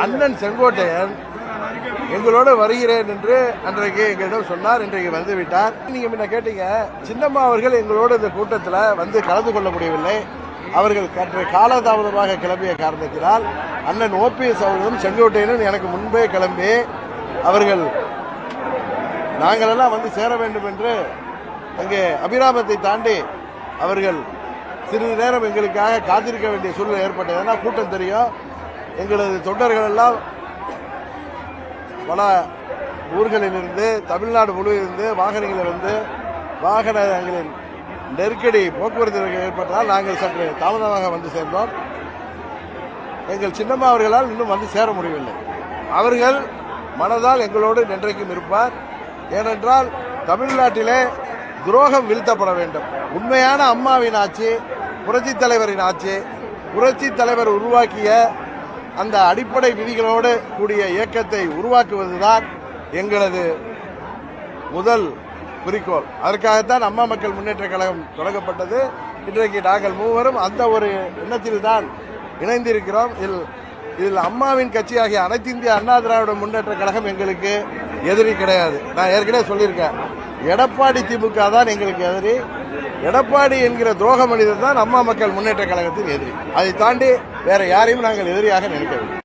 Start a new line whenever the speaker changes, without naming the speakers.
அண்ணன் செங்கோட்டையன் எங்களோடு வருகிறேன் என்று அன்றைக்கு எங்களிடம் சொன்னார். இன்றைக்கு வந்துவிட்டார். நீங்க முன்ன கேட்டீங்க, சின்னம்மா அவர்கள் எங்களோடு இந்த கூட்டத்தில் வந்து கலந்து கொள்ள முடியவில்லை. அவர்கள் காலதாமதமாக கிளம்பிய காரணத்தினால் அண்ணன் OPS அவர்களும் செங்கோட்டையனும் எனக்கு முன்பே கிளம்பி அவர்கள் நாங்களெல்லாம் வந்து சேர வேண்டும் என்று அங்கே அபிராமத்தை தாண்டி அவர்கள் சிறிது நேரம் எங்களுக்காக காத்திருக்க வேண்டிய சூழ்நிலை ஏற்பட்டது. ஏன்னா கூட்டம் தெரியும், எங்களது தொண்டர்கள் எல்லாம் பல ஊர்களிலிருந்து தமிழ்நாடு முழுவதிலிருந்து வாகனங்களில் வந்து வாகனங்களின் நெருக்கடி போக்குவரத்து ஏற்பட்டதால் நாங்கள் சற்று தாமதமாக வந்து சேர்ந்தோம். எங்கள் சின்னம்மா அவர்களால் இன்னும் வந்து சேர முடியவில்லை. அவர்கள் மனதால் எங்களோடு என்றைக்கும் இருப்பார். ஏனென்றால் தமிழ்நாட்டிலே துரோகம் வீழ்த்தப்பட வேண்டும். உண்மையான அம்மாவின் ஆட்சி, புரட்சி தலைவரின் ஆட்சி, புரட்சி தலைவர் உருவாக்கிய அந்த அடிப்படை விதிகளோடு கூடிய இயக்கத்தை உருவாக்குவதுதான் எங்களது முதல் குறிக்கோள். அதற்காகத்தான் அம்மா மக்கள் முன்னேற்ற கழகம் தொடங்கப்பட்டது. இன்றைக்கு நாங்கள் மூவரும் அந்த ஒரு எண்ணத்தில் தான் இணைந்திருக்கிறோம். இதில் அம்மாவின் கட்சியாகிய அனைத்து இந்திய அண்ணா திராவிட முன்னேற்ற கழகம் எங்களுக்கு எதிரி கிடையாது. நான் ஏற்கனவே சொல்லியிருக்கேன், எடப்பாடி திமுக தான் எங்களுக்கு எதிரி. எடப்பாடி என்கிற துரோக மனிதர் தான் அம்மா மக்கள் முன்னேற்ற கழகத்தின் எதிரி. அதை தாண்டி வேற யாரையும் நாங்கள் எதிரியாக நினைக்கவில்லை.